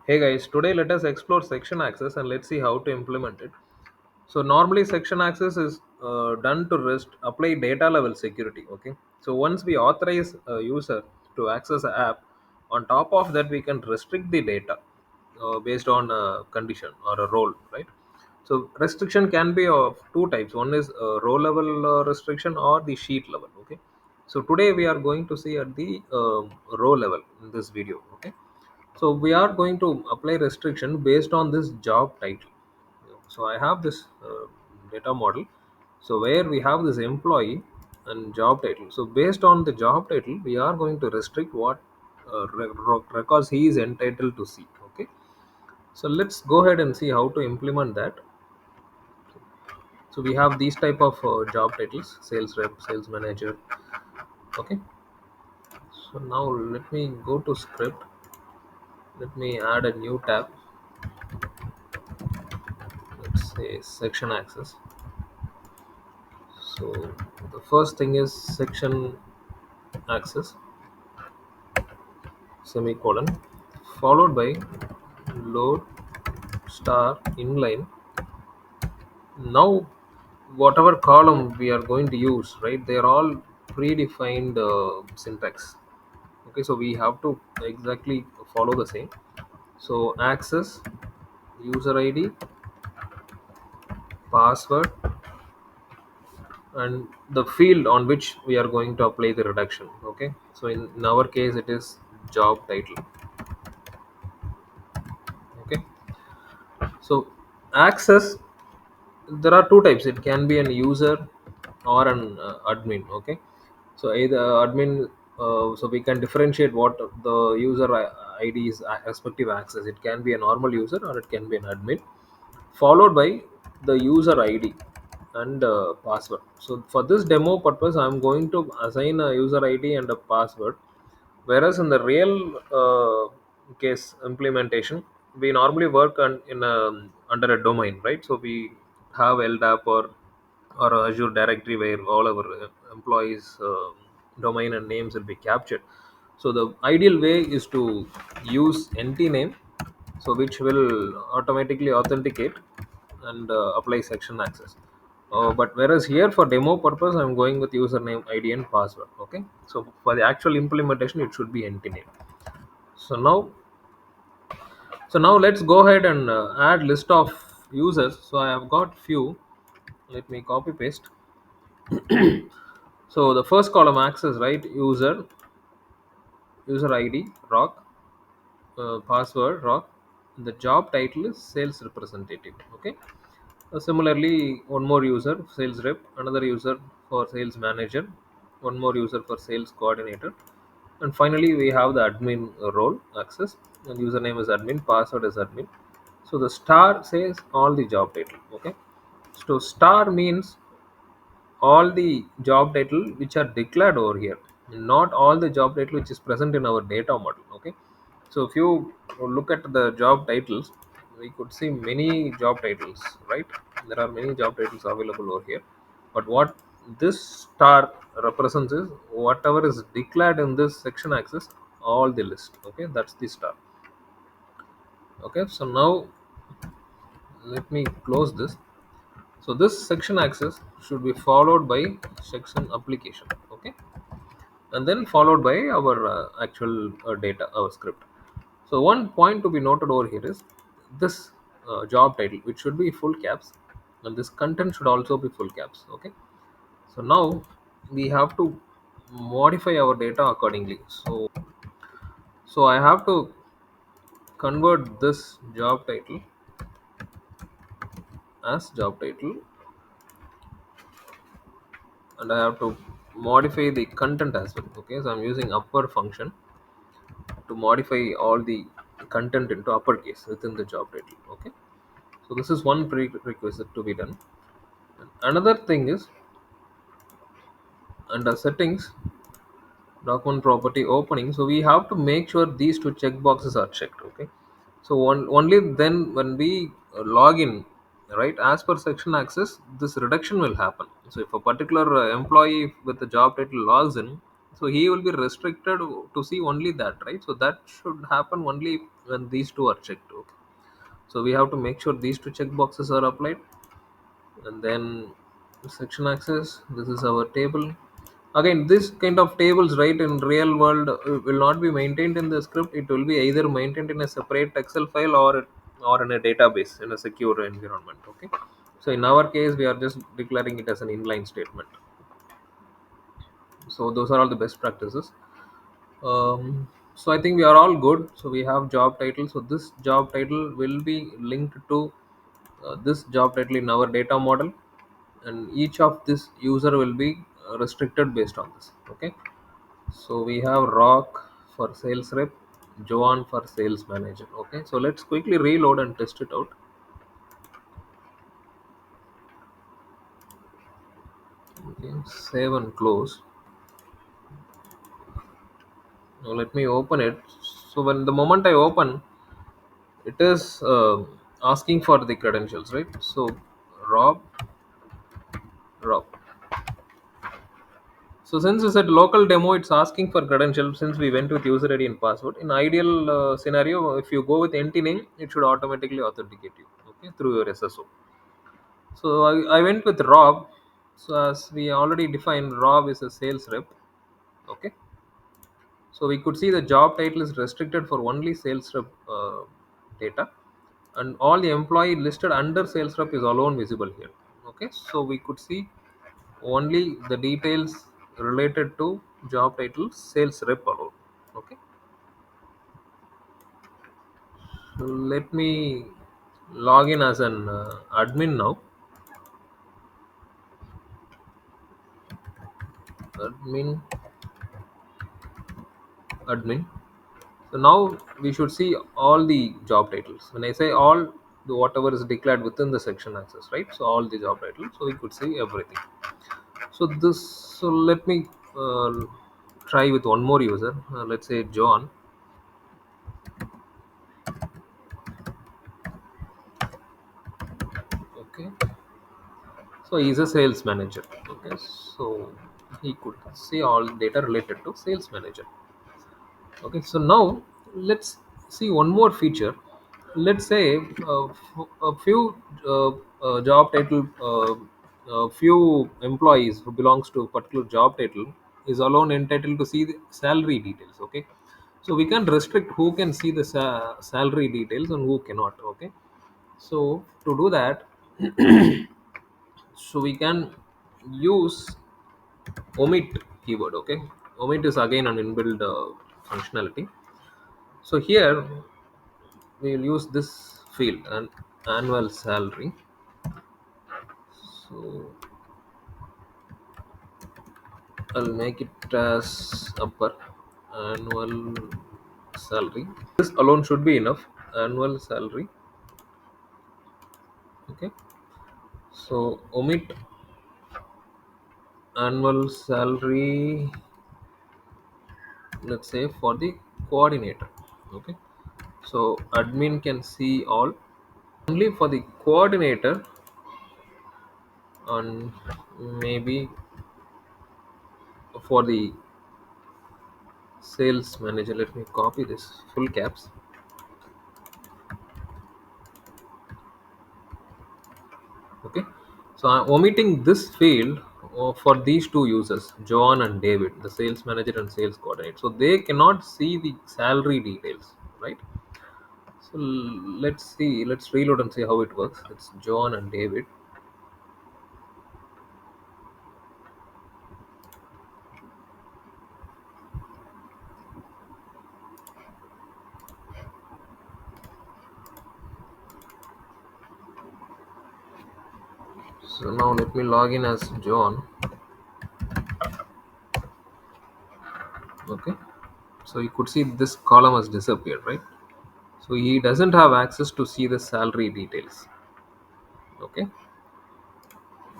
Hey guys, today let us explore section access and let's see how to implement it. So normally section access is done to rest apply data level security. Okay. So once we authorize a user to access an app, on top of that we can restrict the data based on a condition or a role, right? So restriction can be of two types. One is row level restriction or the sheet level. Okay. So today we are going to see at the row level in this video. Okay. So we are going to apply restriction based on this job title. So I have this data model. So where we have this employee and job title. So based on the job title, we are going to restrict what records he is entitled to see. Okay. So let's go ahead and see how to implement that. So we have these type of job titles: sales rep, sales manager. Okay. So now let me go to script. Let me add a new tab. Let's say section access. So the first thing is section access semicolon followed by load star inline. Now whatever column we are going to use, right, they are all predefined syntax. Okay, so we have to exactly follow the same. So access, user id, password, and the field on which we are going to apply the reduction. Okay, so in our case it is job title. Okay, so access, there are two types. It can be an user or an admin. Okay, so either admin, so we can differentiate what the user id is, respective access. It can be a normal user or it can be an admin, followed by the user id and password. So for this demo purpose I'm going to assign a user id and a password, whereas in the real case implementation we normally work under a domain, right? So we have ldap or azure directory where all our employees domain and names will be captured. So the ideal way is to use NTNAME, so which will automatically authenticate and apply section access. But whereas here for demo purpose I'm going with username id and password. Okay, so for the actual implementation it should be NTNAME. So now let's go ahead and add list of users. So I have got few. Let me copy paste. So the first column access, right, user id rock, password rock, the job title is sales representative. Okay. Similarly, one more user sales rep, another user for sales manager, one more user for sales coordinator, and finally we have the admin role access, and username is admin, password is admin. So the star says all the job title. Okay, so star means all the job title which are declared over here, not all the job title which is present in our data model. Okay, so if you look at the job titles, we could see many job titles, right? There are many job titles available over here, but what this star represents is whatever is declared in this section access, all the list. Okay, that's the star. Okay, so now let me close this. So this section access should be followed by section application. Okay, and then followed by our actual data, our script. So one point to be noted over here is this job title, which should be full caps, and this content should also be full caps. Okay, so now we have to modify our data accordingly. So I have to convert this job title as job title, and I have to modify the content as well. Okay, so I'm using upper function to modify all the content into uppercase within the job title. Okay, so this is one prerequisite to be done. Another thing is under settings, document property opening. So we have to make sure these two checkboxes are checked. Okay, so only then when we log in, right, as per section access, this reduction will happen. So if a particular employee with the job title logs in, So he will be restricted to see only that, right? So that should happen only when these two are checked. Okay. So we have to make sure these two check boxes are applied. And then section access, this is our table. Again, this kind of tables, right, in real world will not be maintained in the script. It will be either maintained in a separate excel file, or in a database in a secure environment. Okay. So in our case, we are just declaring it as an inline statement. So those are all the best practices. So I think we are all good. So we have job title. So this job title will be linked to this job title in our data model, and each of this user will be restricted based on this. Okay. So we have Rock for sales rep, Joan for sales manager. Okay. So let's quickly reload and test it out. Okay. Save and close. Now let me open it. So when the moment I open, it is asking for the credentials, right? So Rob, Rob. So since it's a local demo, it's asking for credentials. Since we went with user ID and password, in ideal scenario, if you go with NTNAME, it should automatically authenticate you, okay, through your SSO. So I went with Rob. So as we already defined, Rob is a sales rep. Okay. So we could see the job title is restricted for only sales rep data, and all the employee listed under sales rep is alone visible here. Okay, so we could see only the details related to job title sales rep alone. Okay, so let me log in as an admin now. Admin, admin. So now we should see all the job titles. When I say all, the whatever is declared within the section access, right? So all the job titles. So we could see everything. So this. So let me try with one more user. Let's say John. Okay. So he's a sales manager. Okay. So he could see all data related to sales manager. Okay, so now let's see one more feature. Let's say a few job title, few employees who belongs to a particular job title is alone entitled to see the salary details. Okay, so we can restrict who can see the salary details and who cannot. Okay, so to do that, so we can use omit keyword. Okay, omit is again an inbuilt functionality. So here we will use this field and annual salary. So I'll make it as upper annual salary. This alone should be enough. Annual salary. Okay. So omit annual salary. Let's say for the coordinator. Okay. So admin can see all. Only for the coordinator, and maybe for the sales manager. Let me copy this full caps. Okay, so I'm omitting this field for these two users, John and David, the sales manager and sales coordinator, so they cannot see the salary details, right? So let's see, let's reload and see how it works. It's John and David. So now let me log in as John. Okay, so you could see this column has disappeared, right? So he doesn't have access to see the salary details. Okay,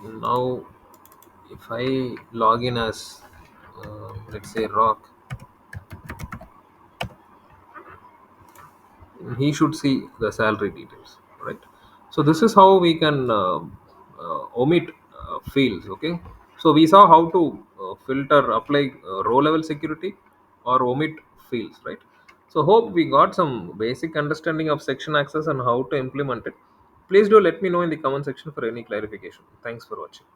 now if I log in as let's say Rock, he should see the salary details, right? So this is how we can omit fields. Okay, so we saw how to filter apply row level security or omit fields, right? So hope we got some basic understanding of section access and how to implement it. Please do let me know in the comment section for any clarification. Thanks for watching.